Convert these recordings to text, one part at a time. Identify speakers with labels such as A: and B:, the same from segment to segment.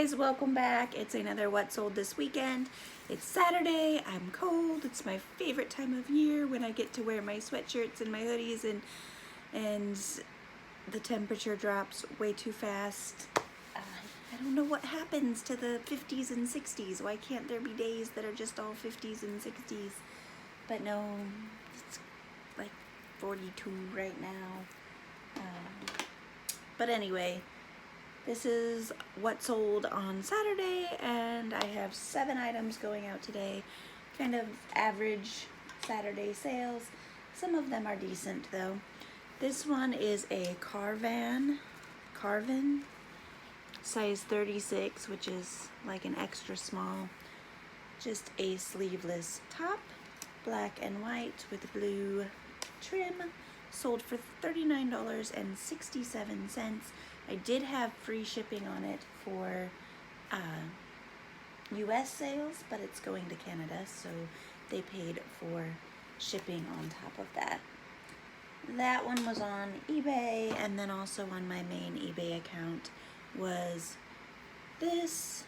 A: guys, welcome back. It's another What Sold This Weekend. It's Saturday, I'm cold. It's my favorite time of year when I get to wear my sweatshirts and my hoodies and the temperature drops way too fast. I don't know what happens to the 50s and 60s. Why can't there be days that are just all 50s and 60s? But no, it's like 42 right now. But anyway, this is what sold on Saturday, and I have 7 items going out today. Kind of average Saturday sales. Some of them are decent though. This one is a Carvin, size 36, which is like an extra small. Just a sleeveless top, black and white with blue trim. Sold for $39.67. I did have free shipping on it for US sales, but it's going to Canada, so they paid for shipping on top of that. That one was on eBay, and then also on my main eBay account was this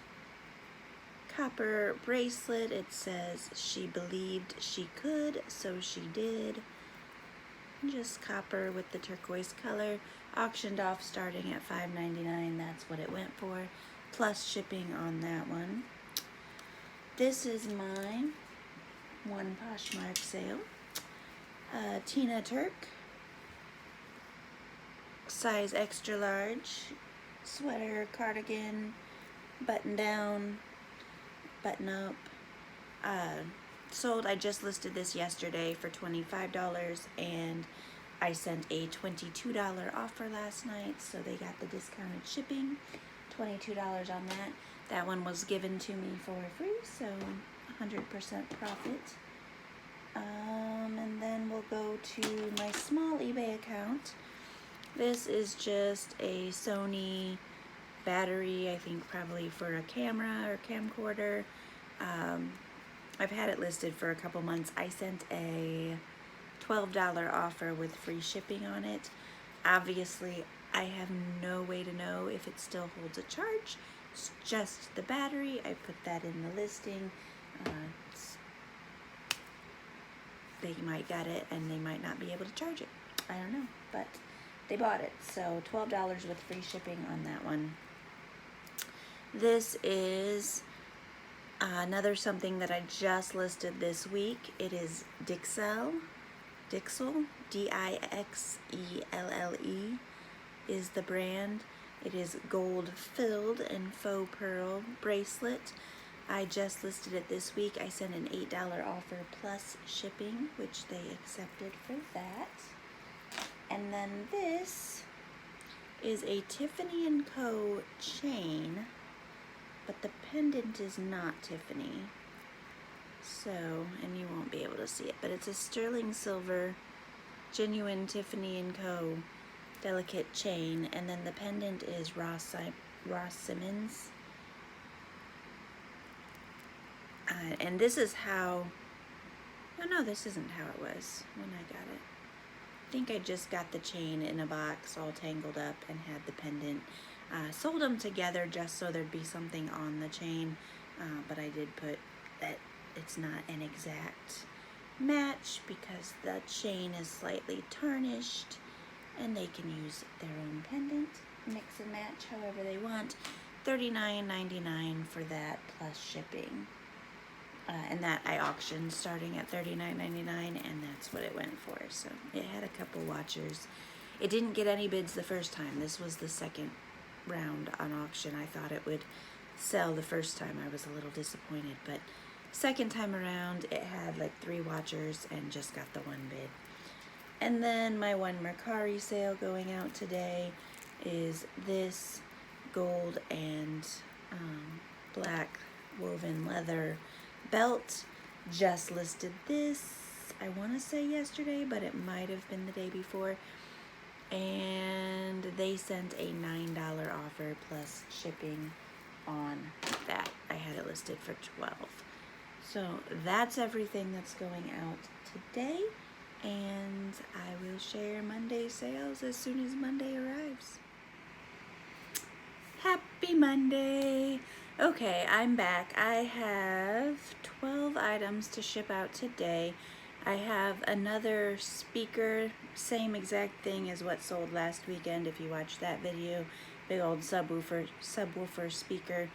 A: copper bracelet. It says she believed she could, so she did. Just copper with the turquoise color, auctioned off starting at $5.99. That's what it went for, plus shipping on that one. This is my one Poshmark sale. Tina Turk, size extra large, sweater, cardigan, button down, button up. Sold. I just listed this yesterday for $25, and I sent a $22 offer last night, so they got the discounted shipping, $22 on that. That one was given to me for free, so 100% profit. And then we'll go to my small eBay account. This is just a Sony battery, I think probably for a camera or camcorder. I've had it listed for a couple months. I sent a $12 offer with free shipping on it. Obviously, I have no way to know if it still holds a charge. It's just the battery. I put that in the listing. They might get it and they might not be able to charge it. I don't know, but they bought it. So $12 with free shipping on that one. This is another something that I just listed this week. It is Dixelle, D-I-X-E-L-L-E is the brand. It is gold filled and faux pearl bracelet. I just listed it this week. I sent an $8 offer plus shipping, which they accepted for that. And then this is a Tiffany & Co. chain, but the pendant is not Tiffany. So, and you won't be able to see it, but it's a sterling silver, genuine Tiffany & Co. delicate chain, and then the pendant is Ross Simmons. And this is how, oh no, this isn't how it was when I got it. I think I just got the chain in a box all tangled up and had the pendant. Sold them together just so there'd be something on the chain, but I did put that it's not an exact match because the chain is slightly tarnished, and they can use their own pendant, mix and match however they want. $39.99 for that plus shipping. And that I auctioned starting at $39.99, and that's what it went for. So it had a couple watchers. It didn't get any bids the first time. This was the second round on auction. I thought it would sell the first time. I was a little disappointed, but second time around it had like 3 watchers and just got the 1 bid. And then my one Mercari sale going out today is this gold and black woven leather belt. Just listed this, I want to say yesterday, but it might have been the day before. And they sent a $9 offer plus shipping on that. I had it listed for $12. So that's everything that's going out today, and I will share Monday sales as soon as Monday arrives. Happy Happy Monday. Okay, I'm back. I have 12 items to ship out today. I have another speaker, same exact thing as what sold last weekend if you watched that video. Big old subwoofer speaker.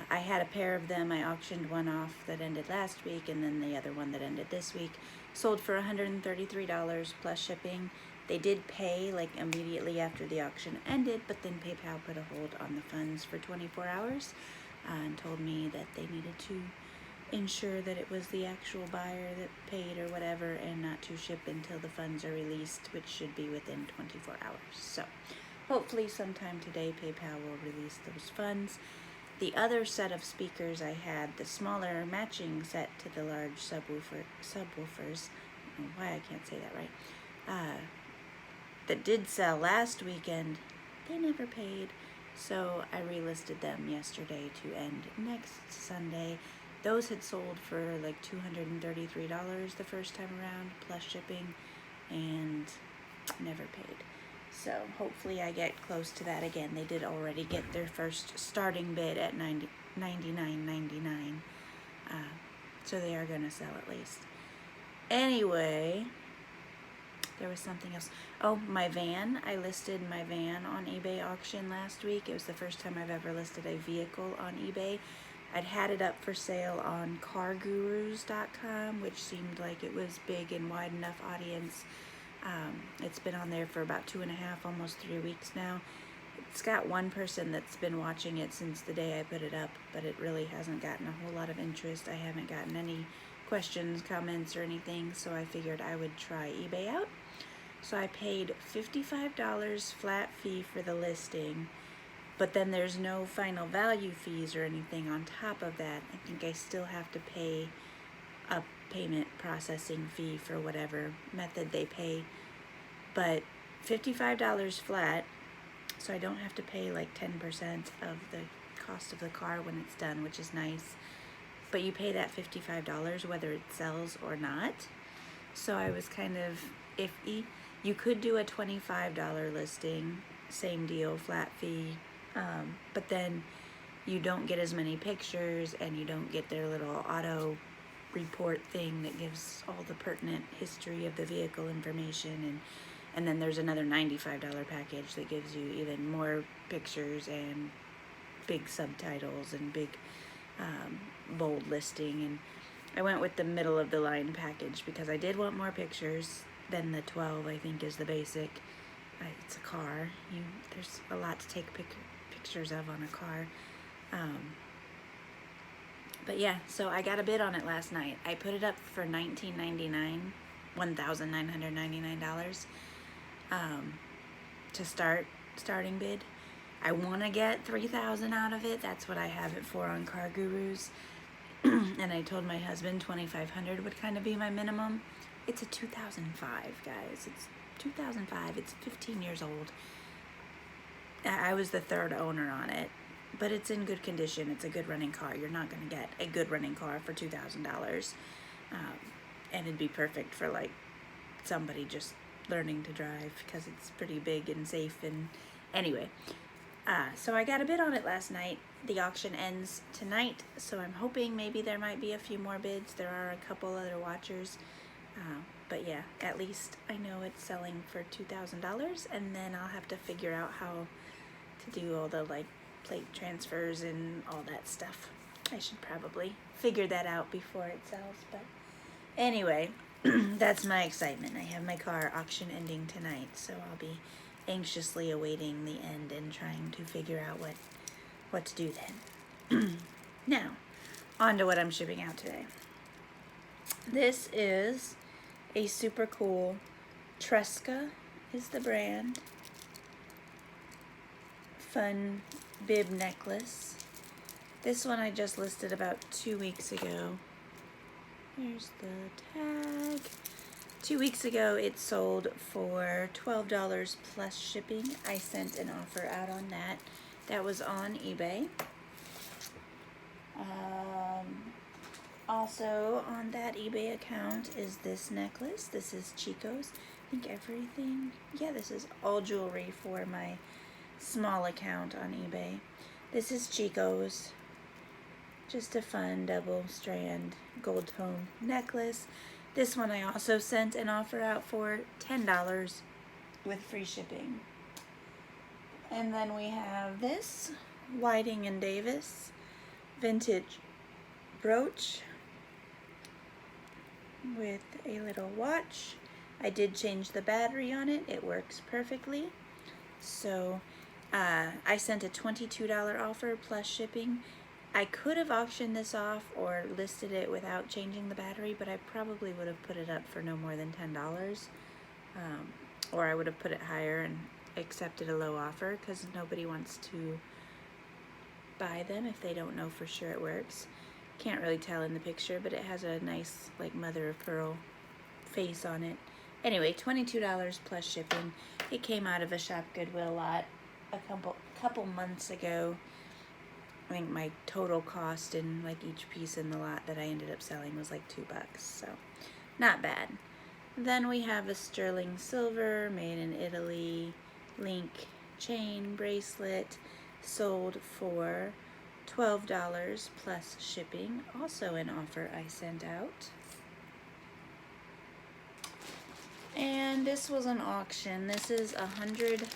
A: I had a pair of them. I auctioned one off that ended last week, and then the other one that ended this week. Sold for $133 plus shipping. They did pay like immediately after the auction ended, but then PayPal put a hold on the funds for 24 hours and told me that they needed to ensure that it was the actual buyer that paid or whatever, and not to ship until the funds are released, which should be within 24 hours. So hopefully sometime today PayPal will release those funds. The other set of speakers I had, the smaller matching set to the large subwoofers, I don't know why I can't say that right, that did sell last weekend, they never paid, so I relisted them yesterday to end next Sunday. Those had sold for like $233 the first time around, plus shipping, and never paid. So hopefully I get close to that again. They did already get their first starting bid at $99.99, so they are going to sell at least. Anyway, there was something else. Oh, my van. I listed my van on eBay auction last week. It was the first time I've ever listed a vehicle on eBay. I'd had it up for sale on cargurus.com, which seemed like it was big and wide enough audience. It's been on there for about 2.5, almost 3 weeks now. It's got one person that's been watching it since the day I put it up, but it really hasn't gotten a whole lot of interest. I haven't gotten any questions, comments, or anything, so I figured I would try eBay out. So I paid $55 flat fee for the listing, but then there's no final value fees or anything on top of that. I think I still have to pay a payment processing fee for whatever method they pay, but $55 flat, so I don't have to pay like 10% of the cost of the car when it's done, which is nice. But you pay that $55 whether it sells or not. So I was kind of iffy. You could do a $25 listing, same deal, flat fee, but then you don't get as many pictures, and you don't get their little auto report thing that gives all the pertinent history of the vehicle information, and then there's another $95 package that gives you even more pictures and big subtitles and big bold listing. And I went with the middle of the line package because I did want more pictures than the 12 I think is the basic. It's a car. There's a lot to take pictures of on a car. But yeah, so I got a bid on it last night. I put it up for $1,999 to starting bid. I want to get $3,000 out of it. That's what I have it for on Car Gurus. And I told my husband $2,500 would kind of be my minimum. It's a 2005, guys. It's 2005. It's 15 years old. I was the third owner on it, but it's in good condition. It's a good running car. You're not going to get a good running car for $2,000. And it'd be perfect for like somebody just learning to drive because it's pretty big and safe. And anyway, so I got a bid on it last night. The auction ends tonight, so I'm hoping maybe there might be a few more bids. There are a couple other watchers. But yeah, at least I know it's selling for $2,000, and then I'll have to figure out how to do all the like plate transfers and all that stuff. I should probably figure that out before it sells, but anyway, that's my excitement. I have my car auction ending tonight, so I'll be anxiously awaiting the end and trying to figure out what to do then. Now, on to what I'm shipping out today. This is a super cool Tresca is the brand. Fun bib necklace. This one I just listed about 2 weeks ago. There's the tag. 2 weeks ago it sold for $12 plus shipping. I sent an offer out on that. That was on eBay. Also on that eBay account is this necklace. This is Chico's. I think everything. Yeah, this is all jewelry for my small account on eBay. This is Chico's. Just a fun double strand gold tone necklace. This one I also sent an offer out for $10 with free shipping. And then we have this Whiting and Davis vintage brooch with a little watch. I did change the battery on it. It works perfectly. So I sent a $22 offer plus shipping. I could have auctioned this off or listed it without changing the battery, but I probably would have put it up for no more than $10. Or I would have put it higher and accepted a low offer, because nobody wants to buy them if they don't know for sure it works. Can't really tell in the picture, but it has a nice like mother of pearl face on it. Anyway, $22 plus shipping. It came out of a Shop Goodwill lot a couple months ago. I think my total cost in like each piece in the lot that I ended up selling was like $2, so not bad. Then we have a sterling silver made in Italy link chain bracelet, sold for $12 plus shipping. Also an offer I sent out. And this was an auction. This is 100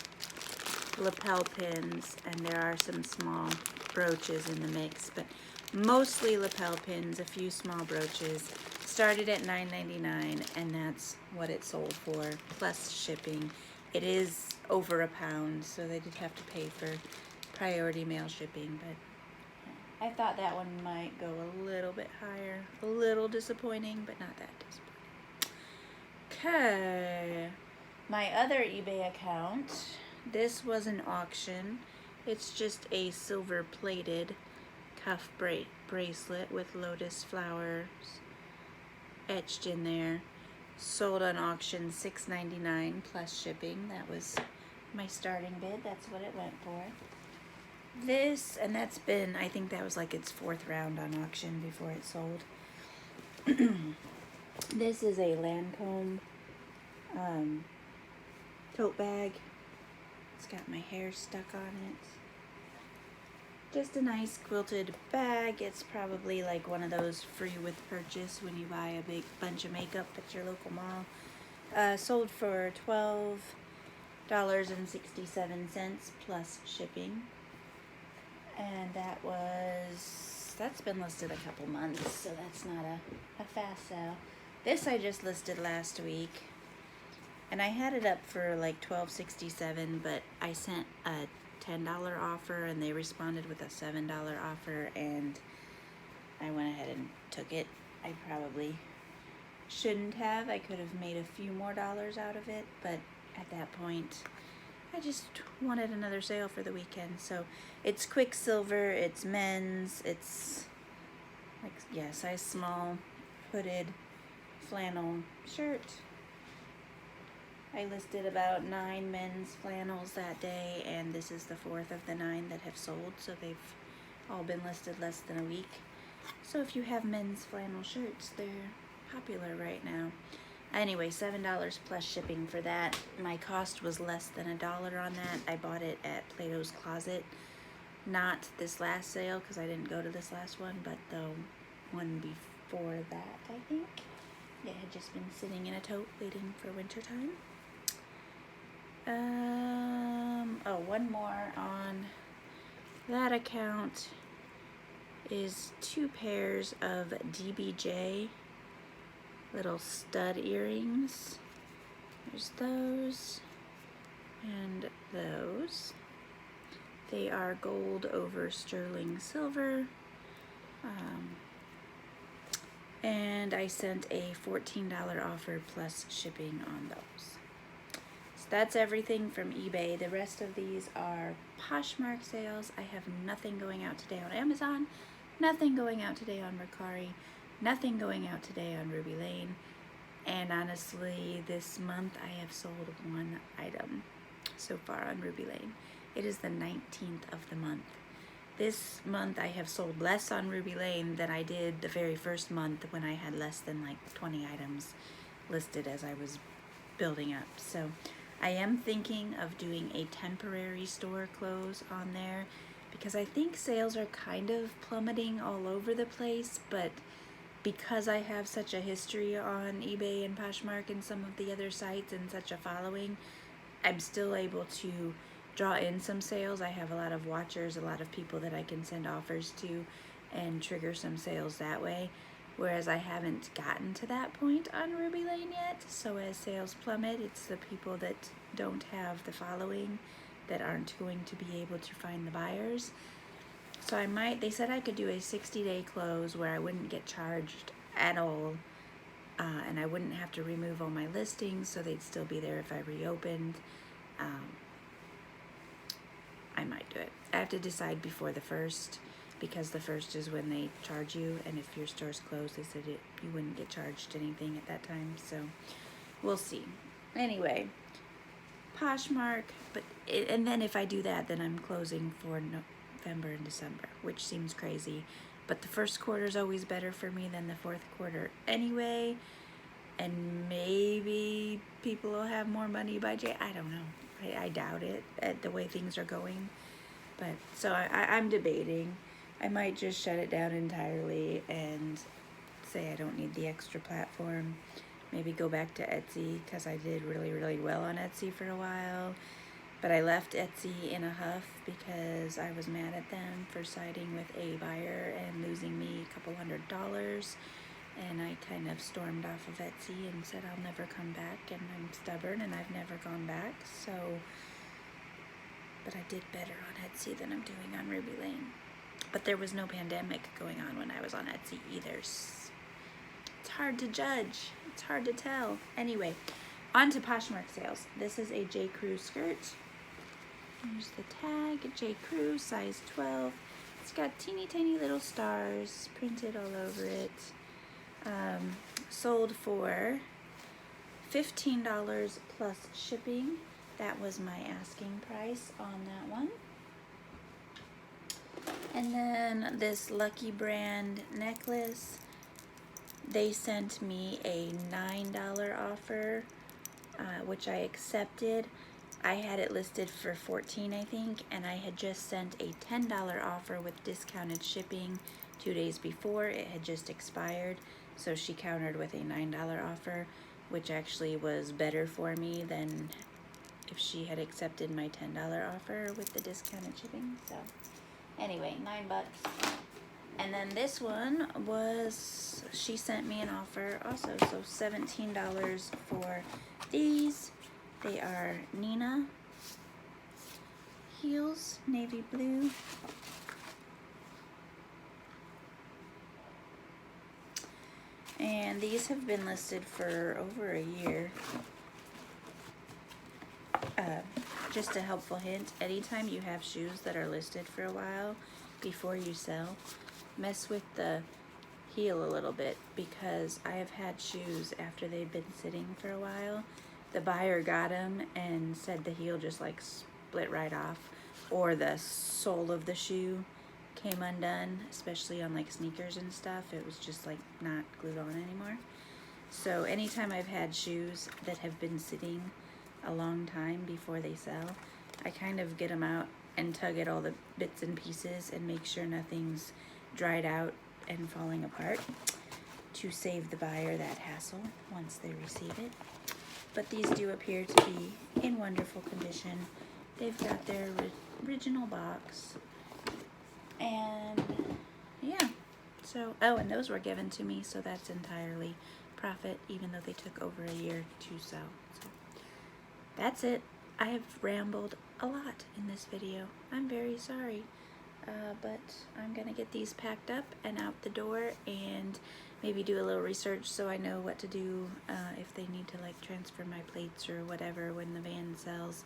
A: lapel pins, and there are some small brooches in the mix, but mostly lapel pins, a few small brooches. Started at $9.99, and that's what it sold for, plus shipping. It is over a pound, so they did have to pay for priority mail shipping, but I thought that one might go a little bit higher. A little disappointing, but not that disappointing. Okay, my other eBay account, this was an auction. It's just a silver plated cuff bracelet with lotus flowers etched in there. Sold on auction $6.99 plus shipping. That was my starting bid. That's what it went for. This, and that's been, I think that was like its 4th round on auction before it sold. This is a Lancome tote bag. It's got my hair stuck on it. Just a nice quilted bag. It's probably like one of those free with purchase when you buy a big bunch of makeup at your local mall. Sold for $12.67 plus shipping. And that's been listed a couple months, so that's not a fast sale. This I just listed last week, and I had it up for like $12.67, but I sent a $10 offer and they responded with a $7 offer, and I went ahead and took it. I probably shouldn't have. I could have made a few more dollars out of it, but at that point I just wanted another sale for the weekend. So it's Quicksilver, it's men's, it's like, yeah, size small, hooded flannel shirt. I listed about 9 men's flannels that day, and this is the 4th of the 9 that have sold, so they've all been listed less than a week. So if you have men's flannel shirts, they're popular right now. Anyway, $7 plus shipping for that. My cost was less than $1 on that. I bought it at Plato's Closet. Not this last sale, because I didn't go to this last one, but the one before that, I think. It had just been sitting in a tote waiting for winter time. One more on that account is 2 pairs of DBJ little stud earrings. There's those and those. They are gold over sterling silver. And I sent a $14 offer plus shipping on those. So that's everything from eBay. The rest of these are Poshmark sales. I have nothing going out today on Amazon, nothing going out today on Mercari, nothing going out today on Rubylane. And honestly, this month I have sold 1 item so far on Rubylane. It is the 19th of the month. This month I have sold less on Rubylane than I did the very first month when I had less than like 20 items listed as I was building up. So I am thinking of doing a temporary store close on there, because I think sales are kind of plummeting all over the place, but because I have such a history on eBay and Poshmark and some of the other sites and such a following, I'm still able to draw in some sales. I have a lot of watchers, a lot of people that I can send offers to and trigger some sales that way. Whereas I haven't gotten to that point on Rubylane yet. So as sales plummet, it's the people that don't have the following that aren't going to be able to find the buyers. So I might, they said I could do a 60-day close where I wouldn't get charged at all, and I wouldn't have to remove all my listings, so they'd still be there if I reopened. I might do it. I have to decide before the 1st, because the 1st is when they charge you, and if your store's closed, they said you wouldn't get charged anything at that time, so we'll see. Anyway, Poshmark, and then if I do that, then I'm closing for November and December, which seems crazy, but the first quarter is always better for me than the fourth quarter anyway, and maybe people will have more money by I don't know. I doubt it at the way things are going, but so I'm debating. I might just shut it down entirely and say I don't need the extra platform. Maybe go back to Etsy, because I did really well on Etsy for a while. But I left Etsy in a huff because I was mad at them for siding with a buyer and losing me a couple $100. And I kind of stormed off of Etsy and said I'll never come back, and I'm stubborn and I've never gone back. So, but I did better on Etsy than I'm doing on Rubylane. But there was no pandemic going on when I was on Etsy either. It's hard to judge. It's hard to tell. Anyway, on to Poshmark sales. This is a J. Crew skirt. Here's the tag, J. Crew, size 12. It's got teeny tiny little stars printed all over it. Sold for $15 plus shipping. That was my asking price on that one. And then this Lucky Brand necklace, they sent me a $9 offer, which I accepted. I had it listed for $14, I think, and I had just sent a $10 offer with discounted shipping 2 days before. It had just expired, so she countered with a $9 offer, which actually was better for me than if she had accepted my $10 offer with the discounted shipping. So anyway, $9. And then this one was, she sent me an offer also, so $17 for these. They are Nina heels, navy blue. And these have been listed for over a year. Just a helpful hint, anytime you have shoes that are listed for a while before you sell, mess with the heel a little bit, because I have had shoes after they've been sitting for a while. The buyer got them and said the heel just like split right off, or the sole of the shoe came undone, especially on like sneakers and stuff. It was just like not glued on anymore. So anytime I've had shoes that have been sitting a long time before they sell, I kind of get them out and tug at all the bits and pieces and make sure nothing's dried out and falling apart, to save the buyer that hassle once they receive it. But these do appear to be in wonderful condition. They've got their original box, and yeah, so, oh, and those were given to me, so that's entirely profit, even though they took over a year to sell. So that's it. I have rambled a lot in this video. I'm very sorry, but I'm gonna get these packed up and out the door, and maybe do a little research so I know what to do if they need to like transfer my plates or whatever when the van sells.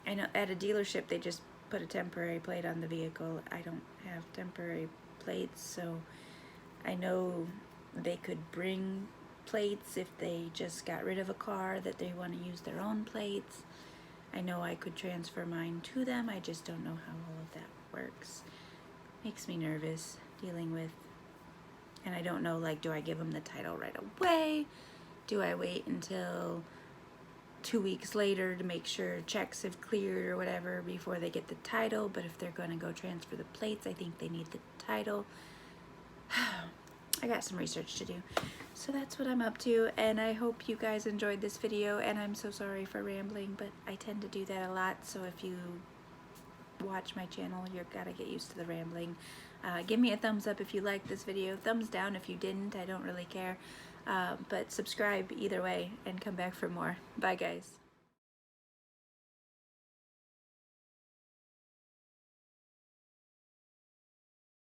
A: I know at a dealership they just put a temporary plate on the vehicle. I don't have temporary plates, so I know they could bring plates if they just got rid of a car that they want to use their own plates. I know I could transfer mine to them. I just don't know how all of that works. Makes me nervous dealing with, and I don't know, like, do I give them the title right away? Do I wait until 2 weeks later to make sure checks have cleared or whatever before they get the title. But if they're going to go transfer the plates, I think they need the title. I got some research to do. So that's what I'm up to, and I hope you guys enjoyed this video, and I'm so sorry for rambling, but I tend to do that a lot, so if you watch my channel, you've got to get used to the rambling. Give me a thumbs up if you liked this video, thumbs down if you didn't, I don't really care, but subscribe either way and come back for more. Bye guys.